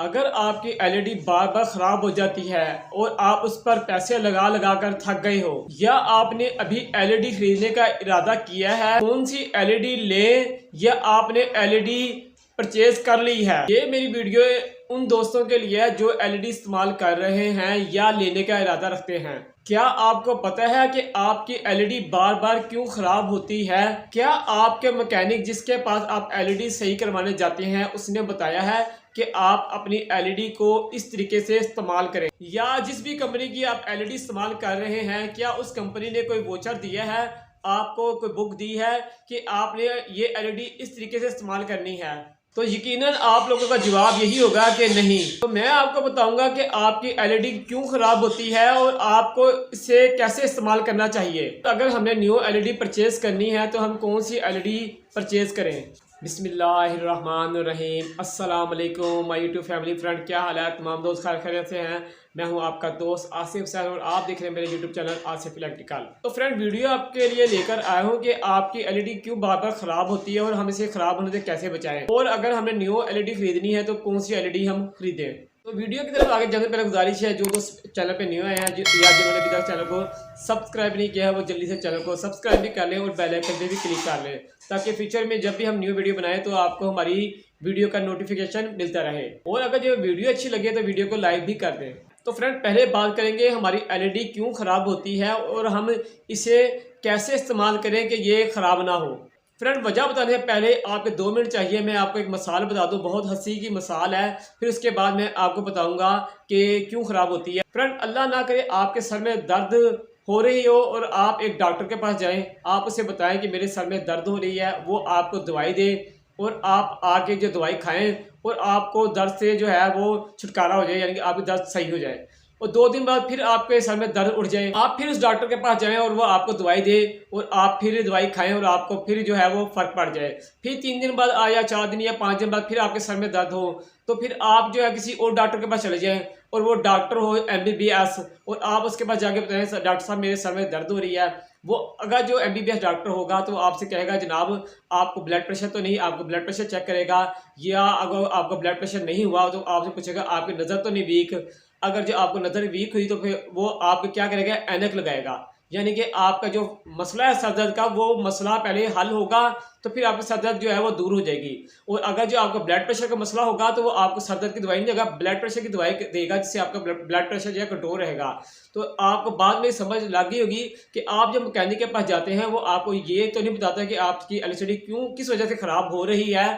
अगर आपकी एलईडी बार बार ख़राब हो जाती है और आप उस पर पैसे लगा लगा कर थक गए हो, या आपने अभी एलईडी खरीदने का इरादा किया है, कौन सी एलईडी लें, या आपने एलईडी परचेज कर ली है, ये मेरी वीडियो उन दोस्तों के लिए है जो एलईडी इस्तेमाल कर रहे हैं या लेने का इरादा रखते हैं। क्या आपको पता है कि आपकी एलईडी बार बार क्यों खराब होती है? क्या आपके मैकेनिक जिसके पास आप एलईडी सही करवाने जाते हैं उसने बताया है कि आप अपनी एलईडी को इस तरीके से इस्तेमाल करें? या जिस भी कंपनी की आप एलईडी इस्तेमाल कर रहे हैं, क्या उस कंपनी ने कोई वोचर दिया है, आपको कोई बुक दी है कि आपने ये एलईडी इस तरीके से इस्तेमाल करनी है? तो यकीनन आप लोगों का जवाब यही होगा कि नहीं। तो मैं आपको बताऊंगा कि आपकी एलईडी क्यों खराब होती है और आपको इसे कैसे इस्तेमाल करना चाहिए। तो अगर हमने न्यू एलईडी परचेज करनी है तो हम कौन सी एलईडी परचेज करें? बिस्मिल्लाहिर्रहमानिर्रहीम। अस्सलाम वालेकुम माय यूट्यूब फैमिली फ्रेंड, क्या हाल है तमाम दोस्त? खैरियत से हैं? मैं हूं आपका दोस्त आसिफ सैन और आप देख रहे हैं मेरे यूट्यूब चैनल आसिफ इलेक्ट्रिकल। तो फ्रेंड, वीडियो आपके लिए लेकर आया हूं कि आपकी एलईडी क्यों बार बार ख़राब होती है और हम इसे ख़राब होने से कैसे बचाएं, और अगर हमने न्यू एलईडी खरीदनी है तो कौन सी एलईडी हम खरीदें। तो वीडियो की तरफ आगे जाने से पहले गुजारिश है, जो दोस्त चैनल पे न्यू आए हैं या जिन्होंने अभी तक चैनल को सब्सक्राइब नहीं किया है वो जल्दी से चैनल को सब्सक्राइब भी कर लें और बेल आइकन पे भी क्लिक कर लें, ताकि फ्यूचर में जब भी हम न्यू वीडियो बनाएं तो आपको हमारी वीडियो का नोटिफिकेशन मिलता रहे। और अगर जो वीडियो अच्छी लगे तो वीडियो को लाइक भी कर दें। तो फ्रेंड, पहले बात करेंगे हमारी एलईडी क्यों ख़राब होती है और हम इसे कैसे इस्तेमाल करें कि ये ख़राब ना हो। फ्रेंड, वजह बताने से पहले आपके 2 मिनट चाहिए। मैं आपको एक मिसाल बता दूं, बहुत हंसी की मिसाल है, फिर उसके बाद मैं आपको बताऊंगा कि क्यों ख़राब होती है। फ्रेंड, अल्लाह ना करे आपके सर में दर्द हो रही हो और आप एक डॉक्टर के पास जाएं, आप उसे बताएं कि मेरे सर में दर्द हो रही है, वो आपको दवाई दे और आप आके जो दवाई खाएं और आपको दर्द से जो है वो छुटकारा हो जाए, यानी कि आपकी दर्द सही हो जाए। और 2 दिन बाद फिर आपके सर में दर्द उठ जाए, आप फिर उस डॉक्टर के पास जाएं और वो आपको दवाई दे और आप फिर दवाई खाएं और आपको फिर जो है वो फ़र्क पड़ जाए। फिर 3 दिन बाद या 4 दिन या 5 दिन बाद फिर आपके सर में दर्द हो, तो फिर आप जो है किसी और डॉक्टर के पास चले जाएं और वो डॉक्टर हो MBBS, और आप उसके पास जाके बताएं डॉक्टर साहब मेरे सर में दर्द हो रही है। वो अगर जो MBBS डॉक्टर होगा तो आपसे कहेगा जनाब आपको ब्लड प्रेशर तो नहीं, आपको ब्लड प्रेशर चेक करेगा, या अगर आपका ब्लड प्रेशर नहीं हुआ तो आपसे पूछेगा आपकी नज़र तो नहीं वीक। अगर जो आपको नज़र वीक हुई तो फिर वो आपको क्या करेगा, ऐनक लगाएगा, यानी कि आपका जो मसला है सर दर्द का वो मसला पहले हल होगा, तो फिर आपकी सर दर्द जो है वो दूर हो जाएगी। और अगर जो आपको ब्लड प्रेशर का मसला होगा तो वो आपको सर दर्द की दवाई नहीं देगा, ब्लड प्रेशर की दवाई देगा, जिससे आपका ब्लड प्रेशर जो है कंट्रोल रहेगा। तो आपको बाद में समझ लग गई होगी कि आप जब मैकेनिक के पास जाते हैं वो आपको ये तो नहीं बताता कि आपकी एलसीडी क्यों किस वजह से ख़राब हो रही है,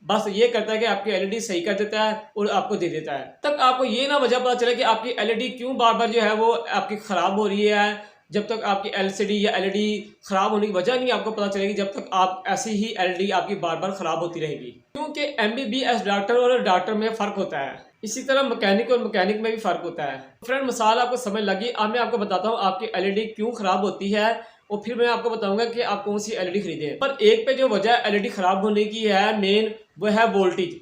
बस ये करता है कि आपकी एलईडी सही कर देता है और आपको दे देता है। तब आपको ये ना वजह पता चले कि आपकी एलईडी क्यों बार बार जो है वो आपकी ख़राब हो रही है। जब तक आपकी एलसीडी या एलईडी ख़राब होने की वजह नहीं आपको पता चलेगी, जब तक आप ऐसी ही एलईडी आपकी बार बार ख़राब होती रहेगी। क्योंकि MBBS डॉक्टर और डॉक्टर में फ़र्क होता है, इसी तरह मैकेनिक और मैकेनिक में भी फ़र्क होता है। फ्रेंड, मिसाल आपको समझ लगी। अब मैं आपको बताता हूँ आपकी एलईडी क्यों ख़राब होती है और फिर मैं आपको बताऊंगा कि आप कौन सी एलईडी खरीदें। पर एक पे जो वजह एलईडी ख़राब होने की है मेन, वो है वोल्टेज।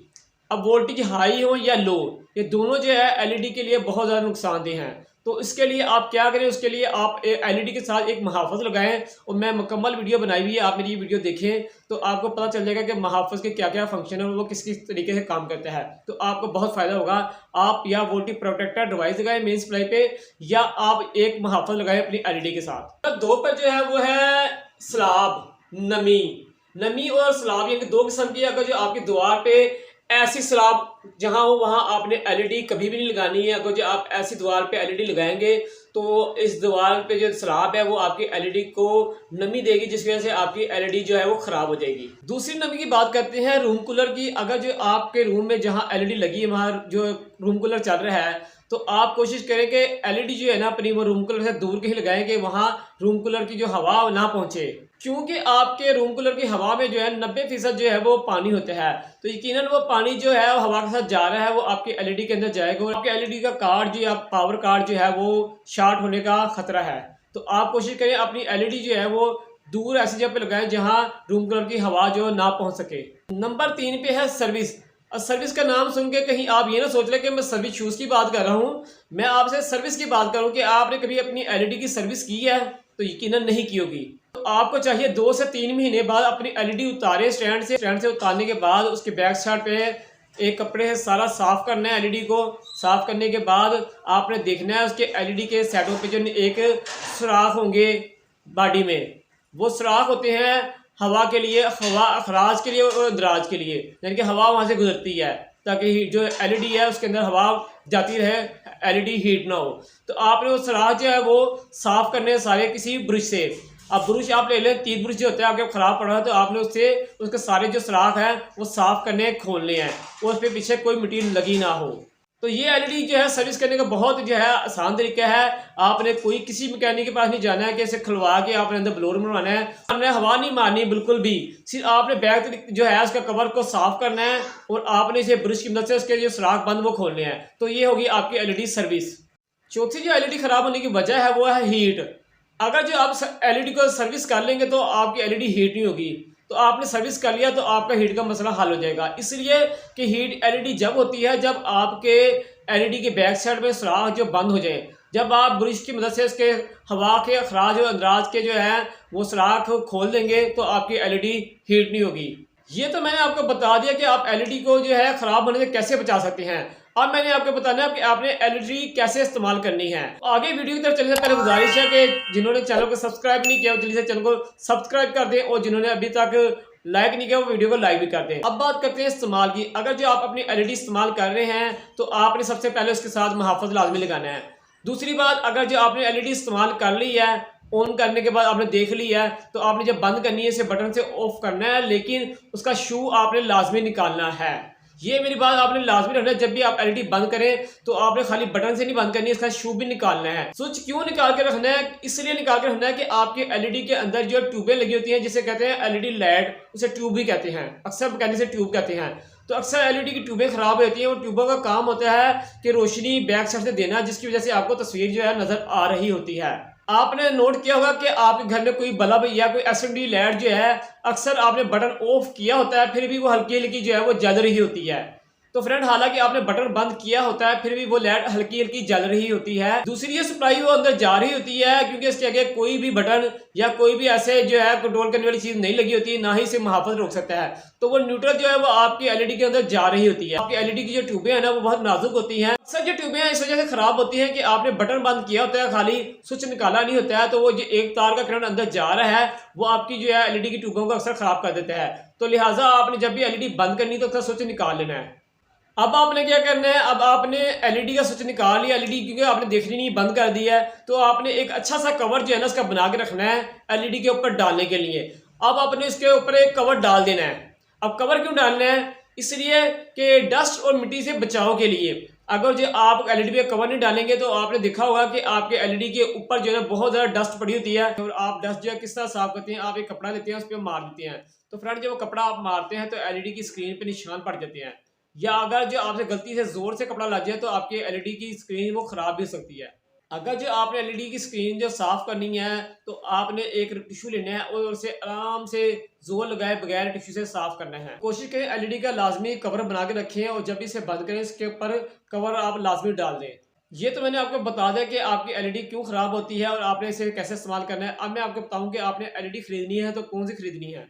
अब वोल्टेज हाई हो या लो, ये दोनों जो है एलईडी के लिए बहुत ज़्यादा नुकसानदेह हैं। तो इसके लिए आप क्या करें, उसके लिए आप एलईडी के साथ एक मुहाफ़िज़ लगाएं, और मैं मुकम्मल वीडियो बनाई हुई है, आप मेरी ये वीडियो देखें तो आपको पता चल जाएगा कि मुहाफ़िज़ के क्या क्या फंक्शन है और वो किस किस तरीके से काम करता है। तो आपको बहुत फ़ायदा होगा। आप या वोल्टेज प्रोटेक्टर डिवाइस लगाएं मेन सप्लाई पे, या आप एक मुहाफ़िज़ लगाएं अपनी एलईडी के साथ। तो 2 पर जो है वो है स्लाब, नमी और स्लाब, यानी 2 किस्म की। अगर जो आपकी दीवार पे ऐसी स्लाब जहाँ हो वहाँ आपने एलईडी कभी भी नहीं लगानी है। अगर जो आप ऐसी दीवार पे एलईडी लगाएंगे तो इस दीवार पे जो स्लाब है वो आपकी एलईडी को नमी देगी, जिस वजह से आपकी एलईडी जो है वो ख़राब हो जाएगी। दूसरी नमी की बात करते हैं रूम कूलर की। अगर जो आपके रूम में जहाँ एलईडी लगी है वहाँ जो रूम कूलर चल रहा है, तो आप कोशिश करें कि एलईडी जो है ना अपनी वो रूम कूलर से दूर कहीं लगाएं कि वहाँ रूम कूलर की जो हवा ना पहुँचे, क्योंकि आपके रूम कूलर की हवा में जो है 90% जो है वो पानी होता है। तो यकीनन वो पानी जो है वो हवा के साथ जा रहा है, वो आपकी एलईडी के अंदर जाएगा और आपके एलईडी का कार्ड जो है पावर कार्ड जो है वो शॉर्ट होने का खतरा है। तो आप कोशिश करें अपनी एलईडी जो है वो दूर ऐसी जगह पे लगाएं जहां रूम कूलर की हवा जो ना पहुंच सके। नंबर 3 पे है सर्विस। और सर्विस का नाम सुन के कहीं आप ये ना सोच लें कि मैं सर्विस शूज़ की बात कर रहा हूँ। मैं आपसे सर्विस की बात करूँ कि आपने कभी अपनी एलईडी की सर्विस की है? तो यकीनन नहीं की होगी। तो आपको चाहिए 2 से 3 महीने बाद अपनी एलईडी उतारें स्टैंड से उतारने के बाद उसके बैक साइड पे एक कपड़े से सारा साफ करना है एलईडी को। साफ करने के बाद आपने देखना है उसके एलईडी के सेटों पे जो एक सुराख होंगे बॉडी में, वो सुराख होते हैं हवा के लिए, हवा अखराज के लिए और दराज के लिए, यानी कि हवा वहाँ से गुजरती है ताकि जो एलईडी है उसके अंदर हवा जाती रहे, एलईडी हीट ना हो। तो आपने वो सुराख जो है वो साफ़ करने सारे किसी ब्रश से। अब ब्रश आप ले लें, 3 ब्रश जो होते हैं आपके ख़राब पड़ा है तो आपने उससे उसके सारे जो सुराख हैं वो साफ़ करने खोलने हैं और उस पर पीछे कोई मिट्टी लगी ना हो। तो ये एलईडी जो है सर्विस करने का बहुत जो है आसान तरीका है। आपने कोई किसी मैकेनिक के पास नहीं जाना है कि इसे खुलवा के आपने अंदर ब्लोर बनवाना है, आपने हवा नहीं मारनी बिल्कुल भी। सिर्फ आपने बैक जो है उसका कवर को साफ करना है और आपने इसे ब्रश की मदद से उसके जो सुराख बंद वो खोलने हैं। तो ये होगी आपकी एलईडी सर्विस। चौथी जो एलईडी खराब होने की वजह है वो है हीट। अगर जो आप एलईडी को सर्विस कर लेंगे तो आपकी एलईडी हीट नहीं होगी। तो आपने सर्विस कर लिया तो आपका हीट का मसला हल हो जाएगा। इसलिए कि हीट एलईडी जब होती है जब आपके एलईडी के बैक साइड में सुराख जो बंद हो जाए, जब आप ब्रश की मदद से उसके हवा के अखराज और अंदराज के जो है वो सुराख खोल देंगे तो आपकी एलईडी हीट नहीं होगी। ये तो मैंने आपको बता दिया कि आप एलईडी को जो है ख़राब होने से कैसे बचा सकते हैं। अब मैंने आपको बताना है कि आपने एलईडी कैसे इस्तेमाल करनी है। आगे वीडियो की तरफ चलने से पहले गुजारिश है कि जिन्होंने चैनल को सब्सक्राइब नहीं किया जल्दी से चैनल को सब्सक्राइब कर दें और जिन्होंने अभी तक लाइक नहीं किया वो वीडियो को लाइक भी कर दें। अब बात करते हैं इस्तेमाल की। अगर जो आप अपनी एलईडी इस्तेमाल कर रहे हैं तो आपने सबसे पहले उसके साथ मुहाफ़िज़ लाजमी लगाना है। दूसरी बात, अगर जो आपने एलईडी इस्तेमाल कर ली है, ऑन करने के बाद आपने देख लिया है, तो आपने जब बंद करनी है इसे बटन से ऑफ करना है, लेकिन उसका शू आपने लाजमी निकालना है। ये मेरी बात आपने लाजमी रखना है। जब भी आप एलईडी बंद करें तो आपने खाली बटन से नहीं बंद करनी है, इसका शू भी निकालना है। स्विच क्यों निकाल के रखना है? इसलिए निकाल के रखना है कि आपके एलईडी के अंदर जो ट्यूबें लगी होती हैं जिसे कहते हैं एलईडी लैड, उसे ट्यूब भी कहते हैं, अक्सर मैकेनिक से ट्यूब कहते हैं। तो अक्सर एलईडी की ट्यूबें खराब होती हैं। वो ट्यूबों का काम होता है कि रोशनी बैक साइड से देना, जिसकी वजह से आपको तस्वीर जो है नजर आ रही होती है। आपने नोट किया होगा कि आपके घर में कोई बल्ब या कोई एसएमडी लाइट जो है अक्सर आपने बटन ऑफ किया होता है फिर भी वो हल्की हल्की जो है वो जल रही होती है। तो फ्रेंड हालांकि आपने बटन बंद किया होता है फिर भी वो लाइट हल्की हल्की जल रही होती है। दूसरी ये सप्लाई वो अंदर जा रही होती है क्योंकि इसके आगे कोई भी बटन या कोई भी ऐसे जो है कंट्रोल करने वाली चीज नहीं लगी होती है, ना ही इसे मुहाफ़िज़ रोक सकता है। तो वो न्यूट्रल जो है वो आपकी एलईडी के अंदर जा रही होती है। आपकी एलईडी की जो ट्यूबें हैं ना वो बहुत नाजुक होती हैं। अक्सर जो ट्यूबें हैं इस वजह से खराब होती हैं कि आपने बटन बंद किया होता है, खाली स्विच निकाला नहीं होता है, तो वो जो एक तार का करंट अंदर जा रहा है वो आपकी जो है एलईडी की ट्यूबों को अक्सर खराब कर देता है। तो लिहाजा आपने जब भी एलईडी बंद करनी तो अक्सर स्विच निकाल लेना है। अब आपने क्या करना है, अब आपने एलईडी का स्विच निकाल लिया, एलईडी क्योंकि आपने देखनी नहीं बंद कर दिया है, तो आपने एक अच्छा सा कवर जो है ना उसका बना के रखना है एलईडी के ऊपर डालने के लिए। अब आपने इसके ऊपर एक कवर डाल देना है। अब कवर क्यों डालना है? इसलिए कि डस्ट और मिट्टी से बचाव के लिए। अगर जो आप एलईडी पे कवर नहीं डालेंगे तो आपने देखा होगा कि आपके एलईडी के ऊपर जो है बहुत ज़्यादा डस्ट पड़ी होती है और आप डस्ट जो है किस तरह साफ करते हैं, आप एक कपड़ा लेते हैं उस पर मार देते हैं। तो फ्रेंड जब वो कपड़ा आप मारते हैं तो एलईडी की स्क्रीन पर निशान पड़ जाते हैं, या अगर जो आपसे गलती से जोर से कपड़ा लग जाए तो आपके एलईडी की स्क्रीन वो खराब भी हो सकती है। अगर जो आपने एलईडी की स्क्रीन जो साफ करनी है तो आपने एक टिश्यू लेना है और उसे आराम से जोर लगाए बगैर टिश्यू से साफ करना है। कोशिश करें एलईडी का लाजमी कवर बना के रखें और जब भी इसे बंद करें इसके ऊपर कवर आप लाजमी डाल दें। ये तो मैंने आपको बता दिया कि आपकी एलईडी क्यों खराब होती है और आपने इसे कैसे इस्तेमाल करना है। अब मैं आपको बताऊं कि आपने एलईडी खरीदनी है तो कौन सी खरीदनी है।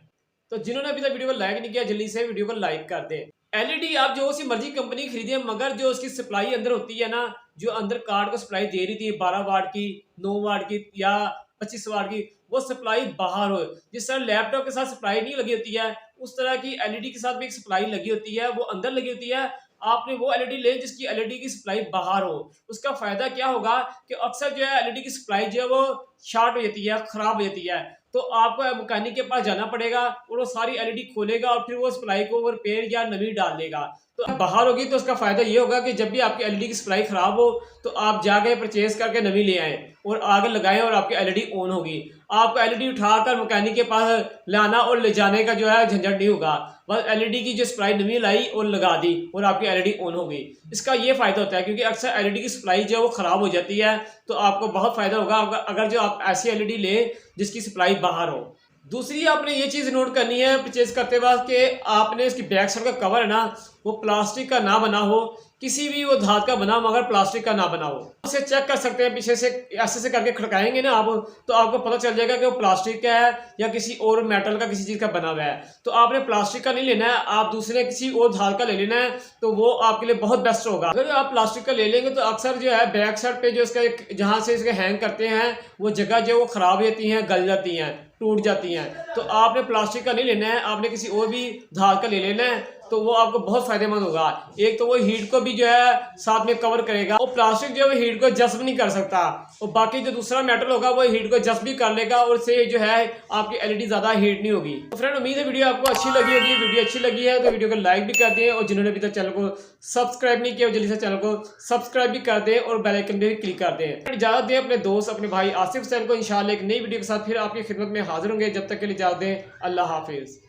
तो जिन्होंने अभी तक वीडियो को लाइक नहीं किया जल्दी से वीडियो को लाइक कर दें। एलईडी आप जो सी मर्जी कंपनी खरीदिए, मगर जो उसकी सप्लाई अंदर होती है ना, जो अंदर कार्ड को सप्लाई दे रही थी 12 वाट की, 9 वाट की या 25 वाट की, वो सप्लाई बाहर हो। जिस तरह लैपटॉप के साथ सप्लाई नहीं लगी होती है उस तरह की एलईडी के साथ भी एक सप्लाई लगी होती है, वो अंदर लगी होती है। आपने वो एलईडी लें जिसकी एलईडी की सप्लाई बाहर हो। उसका फायदा क्या होगा कि अक्सर जो है एलईडी की सप्लाई जो है वो शॉर्ट हो जाती है, खराब हो जाती है, तो आपको मैकेनिक के पास जाना पड़ेगा और वो सारी एलईडी खोलेगा और फिर वो सप्लाई को वो रिपेयर या नवी डाल देगा। तो बाहर होगी तो उसका फायदा ये होगा कि जब भी आपकी एलईडी की सप्लाई खराब हो तो आप जाके परचेज करके नवी ले आएँ और आगे लगाएं और आपकी एलईडी ऑन होगी। आपको एलईडी उठाकर मैकेनिक के पास लाना और ले जाने का जो है झंझट नहीं होगा। बस एलईडी की जो सप्लाई नवी लाई और लगा दी और आपकी एलईडी ऑन हो गई। इसका ये फायदा होता है क्योंकि अक्सर एलईडी की सप्लाई जो है वो खराब हो जाती है, तो आपको बहुत फायदा होगा अगर जो आप ऐसी एलईडी लें जिसकी सप्लाई बाहर हो। दूसरी आपने ये चीज़ नोट करनी है परचेज करते वक्त कि आपने इसकी बैक साइड का कवर है ना वो प्लास्टिक का ना बना हो, किसी भी वो धात का बना मगर प्लास्टिक का ना बना हो। उसे चेक कर सकते हैं, पीछे से ऐसे से करके खड़काएंगे ना आप तो आपको पता चल जाएगा कि वो प्लास्टिक का है या किसी और मेटल का किसी चीज़ का बना हुआ है। तो आपने प्लास्टिक का नहीं लेना है, आप दूसरे किसी और धात का ले लेना है, तो वो आपके लिए बहुत बेस्ट होगा। अगर आप प्लास्टिक का ले लेंगे तो अक्सर जो है बैक साइड पे जो इसका जहाँ से इसके हैंग करते हैं वो जगह जो वो खराब हो जाती हैं, गल जाती हैं, टूट जाती हैं। तो आपने प्लास्टिक का नहीं लेना है, आपने किसी और भी धात का ले लेना है, तो वो आपको बहुत फायदेमंद होगा। एक तो वो हीट को भी जो है साथ में कवर करेगा, वो प्लास्टिक जो है वो हीट को जज्ब नहीं कर सकता, और बाकी जो दूसरा मेटल होगा वो हीट को जज्ब भी कर लेगा और से जो है आपकी एलईडी ज्यादा हीट नहीं होगी। तो फ्रेंड उम्मीद है वीडियो आपको अच्छी लगी होगी। वीडियो अच्छी लगी है तो वीडियो को लाइक भी कर दें, और जिन्होंने अभी तक चैनल को सब्सक्राइब नहीं किया जल्दी से चैनल को सब्सक्राइब भी कर दें और बेल आइकन भी क्लिक कर दें। इजाजत दें अपने दोस्त अपने भाई आसिफ हुसैन को। इंशाल्लाह एक नई वीडियो के साथ फिर आपकी खिदमत में हाजिर होंगे। जब तक के लिए इजाजत दें, अल्लाह हाफिज।